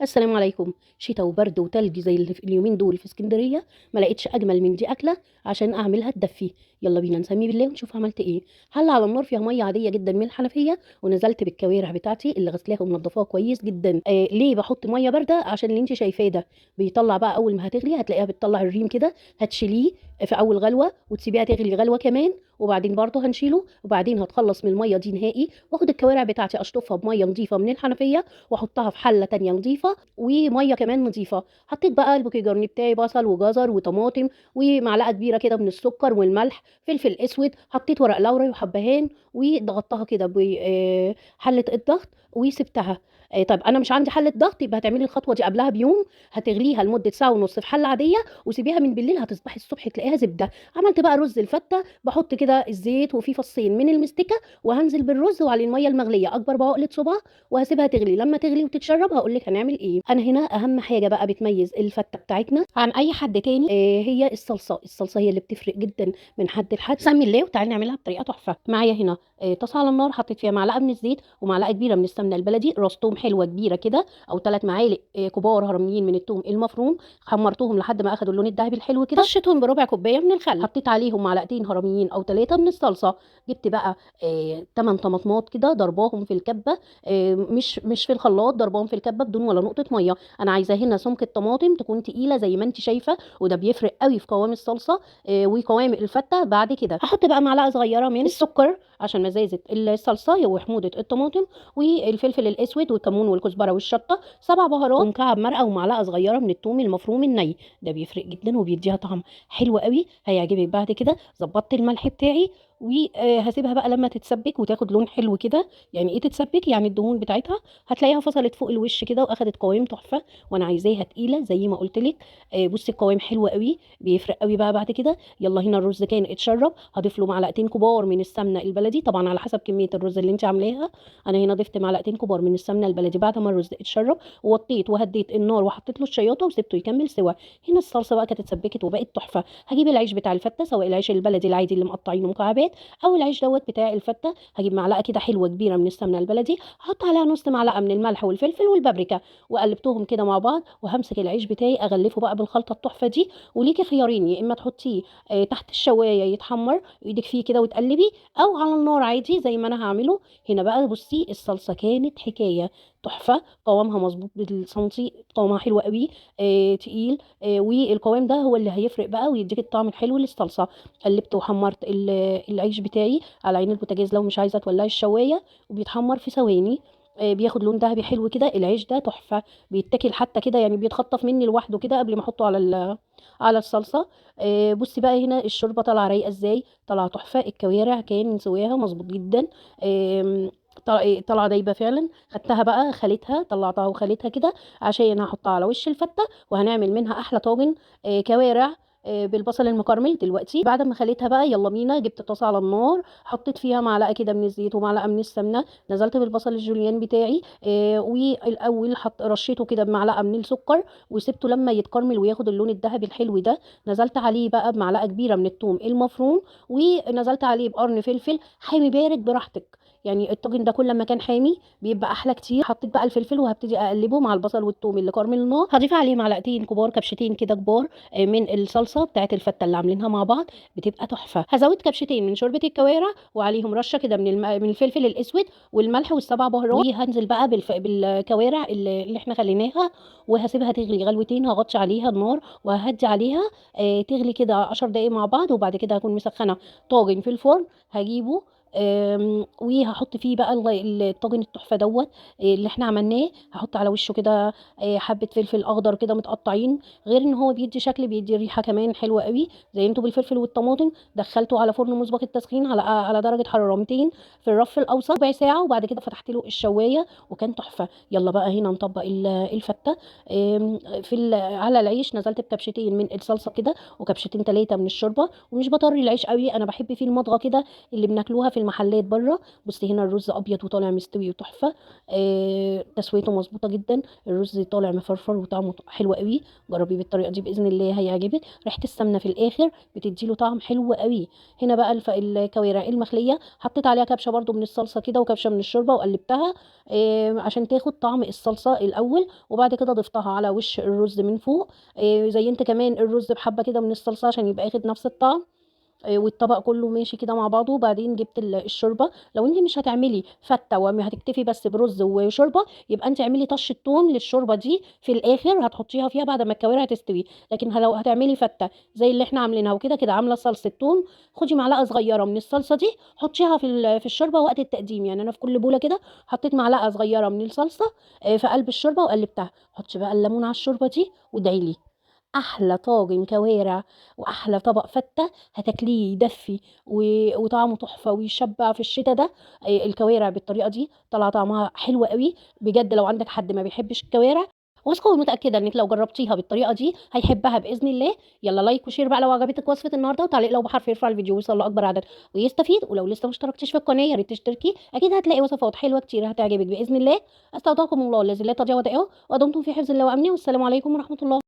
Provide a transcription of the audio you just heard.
السلام عليكم. شتا وبرد وتلج زي اللي في اليومين دول في اسكندريه. ما لقيتش اجمل من دي اكله عشان اعملها تدفي. يلا بينا نسمي بالله ونشوف عملت ايه. حله على النار فيها ميه عاديه جدا من الحنفيه، ونزلت بالكوارع بتاعتي اللي غسلاها ومنضفاها كويس جدا. ليه بحط ميه بارده؟ عشان اللي انت شايفاه ده بيطلع بقى اول ما هتغلي هتلاقيها بتطلع الريم كده. هتشيليه في اول غلوه وتسيبيها تغلي غلوه كمان، وبعدين برضه هنشيله، وبعدين هتخلص من الميه دي نهائي، واخد الكوارع بتاعتي اشطفها بميه نظيفه من الحنفيه واحطها في حله تانية نظيفه وميه كمان نظيفه. حطيت بقى البوكيه جرني بتاعي، بصل وجزر وطماطم ومعلقه كبيره كده من السكر والملح، فلفل اسود، حطيت ورق لورا وحبهان، وضغطتها كده بحله الضغط وسبتها. طيب انا مش عندي حله ضغط، يبقى هتعملي الخطوه دي قبلها بيوم. هتغليها لمده ساعه ونص في حله عاديه وسيبيها من بالليل، هتصبحي الصبح تلاقيها زبده. عملت بقى رز الفته، بحط كده الزيت وفيه فصين من المستكه، وهنزل بالرز وعلى الميه المغليه اكبر بعقله صباع، وهسيبها تغلي. لما تغلي وتتشرب هقول لك هنعمل ايه. انا هنا اهم حاجه بقى بتميز الفته بتاعتنا عن اي حد تاني هي الصلصه. الصلصه هي اللي بتفرق جدا من حد لحد. سمي الله وتعالي نعملها بطريقه تحفه. معايا هنا طاسه على النار، حطيت فيها معلقه من الزيت ومعلقه كبيره من السمنه البلدي، راس توم حلوه كبيره كده، او 3 معالق كبار هرميين من التوم المفروم. حمرتهم لحد ما اخدوا اللون الذهبي الحلو كده، رشيتهم بربع كوبايه من الخل، حطيت عليهم معلقتين هرميين او 3 من الصلصه. جبت بقى 8 طماطمات كده ضرباهم في الكبه، مش في الخلاط، ضرباهم في الكبه بدون ولا نقطه ميه. انا عايزاه هنا سمك الطماطم تكون تقيله زي ما انت شايفه، وده بيفرق قوي في قوام الصلصه وقوام الفته. بعد كده هحط بقى معلقه صغيره من السكر عشان مزازه الصلصه وحموضه الطماطم، والفلفل الاسود والكمون والكزبره والشطه، 7 بهارات ومكعب مرقه ومعلقه صغيره من الثوم المفروم الني. ده بيفرق جدا وبيديها طعم حلو قوي، هيعجبك. بعد كده ظبطت الملح بتاعي وهسيبها بقى لما تتسبك وتاخد لون حلو كده. يعني ايه تتسبك؟ يعني الدهون بتاعتها هتلاقيها فصلت فوق الوش كده واخدت قوام تحفه، وانا عايزاها تقيله زي ما قلت لك. بصي القوام حلو قوي، بيفرق قوي بقى. بعد كده يلا هنا الرز كان اتشرب، هضيف له معلقتين كبار من السمنه البلدي، طبعا على حسب كميه الرز اللي انت عاملاها. انا هنا ضفت معلقتين كبار من السمنه البلدي بعد ما الرز اتشرب، ووطيت وهديت النار وحطيت له الشياطه وسبته يكمل سوا. هنا الصلصه بقى كانت اتسبكت وبقت تحفه. هجيب العيش بتاع الفته، سواء العيش البلدي العادي اللي مقطعينه مكعبات او العيش دوت بتاع الفته. هجيب معلقه كده حلوه كبيره من السمنه البلدي، احط عليها نص معلقه من الملح والفلفل والبابريكا، وقلبتهم كده مع بعض، وهمسك العيش بتاعي اغلفه بقى بالخلطه التحفه دي. وليكي خيارين، يا اما تحطيه تحت الشوايه يتحمر ايدك فيه كده وتقلبي، او على النار عادي زي ما انا هعمله. هنا بقى بصي الصلصه كانت حكايه تحفه، قوامها مظبوط بالسنتي، قوامها حلو قوي، تقيل. والقوام ده هو اللي هيفرق بقى ويديك الطعم الحلو للصلصه. قلبت وحمرت العيش بتاعي على عين البوتاجاز لو مش عايزه تولعي الشوايه، وبيتحمر في ثواني. بياخد لون ذهبي حلو كده. العيش ده تحفه، بيتاكل حتى كده، يعني بيتخطف مني لوحده كده قبل ما احطه على الصلصه. بصي بقى هنا الشوربه طالعه رايقه ازاي، طالعه تحفه. الكوارع كان سواها مظبوط جدا، طالعه دايبه فعلا. خدتها بقى خليتها، طلعتها وخليتها كده عشان هحطها على وش الفته، وهنعمل منها احلى طاجن كوارع بالبصل المكرمل. دلوقتي بعد ما خليتها بقى يلا بينا، جبت طاسه على النار، حطيت فيها معلقه كده من الزيت ومعلقه من السمنه، نزلت بالبصل الجوليان بتاعي والاول رشيته كده بمعلقه من السكر، وسبته لما يتكرمل وياخد اللون الذهبي الحلو ده. نزلت عليه بقى بمعلقه كبيره من الثوم المفروم، ونزلت عليه بقرن فلفل حامي بارد براحتك. يعني الطاجن ده كل ما كان حامي بيبقى احلى كتير. حطيت بقى الفلفل وهبتدي اقلبه مع البصل والثوم اللي كرملناه. هضيف عليه معلقتين كبار، كبشتين كده كبار من الصلصه بتاعت الفته اللي عاملينها مع بعض، بتبقى تحفه. هزود كبشتين من شوربه الكوارع وعليهم رشه كده من الفلفل الاسود والملح وال7 بهارات، وهنزل بقى بالكوارع اللي احنا خليناها، وهسيبها تغلي غلوتين. هغطي عليها النار وههدي عليها تغلي كده 10 دقايق مع بعض، وبعد كده هكون مسخنه طاجن في الفرن هجيبه. وهحط فيه بقى الطاجن التحفه دوت اللي احنا عملناه. هحط على وشه كده حبه فلفل اخضر كده متقطعين، غير ان هو بيدي شكل، بيدي ريحه كمان حلوه قوي. زينته بالفلفل والطماطم، دخلته على فرن مسبق التسخين على درجه حراره 200 في الرف الاوسط ربع ساعه، وبعد كده فتحت له الشوايه وكان تحفه. يلا بقى هنا نطبق الفته. على العيش نزلت بكبشتين من الصلصه كده، وكبشتين 3 من الشوربه، ومش بطري العيش قوي، انا بحب فيه المضغه كده اللي بناكلوها في المحلات بره. بصي هنا الرز ابيض وطالع مستوي وتحفه. تسويته مظبوطه جدا، الرز طالع مفرفر وطعمه حلو قوي. جربيه بالطريقه دي باذن الله هيعجبك. ريحه السمنه في الاخر بتديله طعم حلو قوي. هنا بقى الكوارع المخليه حطيت عليها كبشه برده من الصلصه كده وكبشه من الشوربه وقلبتها عشان تاخد طعم الصلصه الاول، وبعد كده ضفتها على وش الرز من فوق. زينت كمان الرز بحبه كده من الصلصه عشان يبقى ياخد نفس الطعم. والطبق كله ماشي كده مع بعضه. وبعدين جبت الشوربه. لو انت مش هتعملي فته وهتكتفي بس برز وشوربه، يبقى انت اعملي طشه توم للشوربه دي في الاخر هتحطيها فيها بعد ما الكوارع تستوي. لكن لو هتعملي فته زي اللي احنا عاملينها وكده كده عامله صلصه توم، خدي معلقه صغيره من الصلصه دي حطيها في الشوربه وقت التقديم. يعني انا في كل بوله كده حطيت معلقه صغيره من الصلصه في قلب الشوربه وقلبتها. حطي بقى الليمون على الشوربه دي وادعي لي. احلى طاجن كوارع واحلى طبق فته هتاكليه يدفي وطعمه تحفه ويشبع في الشتاء ده. الكوارع بالطريقه دي طلع طعمها حلو قوي بجد. لو عندك حد ما بيحبش الكوارع، واثقه ومتاكده انك لو جربتيها بالطريقه دي هيحبها باذن الله. يلا لايك وشير بقى لو عجبتك وصفه النهارده، وتعليق لو بحرف يرفع الفيديو ويوصل لاكبر عدد ويستفيد. ولو لسه ما اشتركتيش في القناه يا ريت تشتركي، اكيد هتلاقي وصفات حلوه كتير هتعجبك باذن الله. استودعكم الله الذي لا تضيع ودائعه، ودمتم في حفظ الله وامنه، والسلام عليكم ورحمه الله.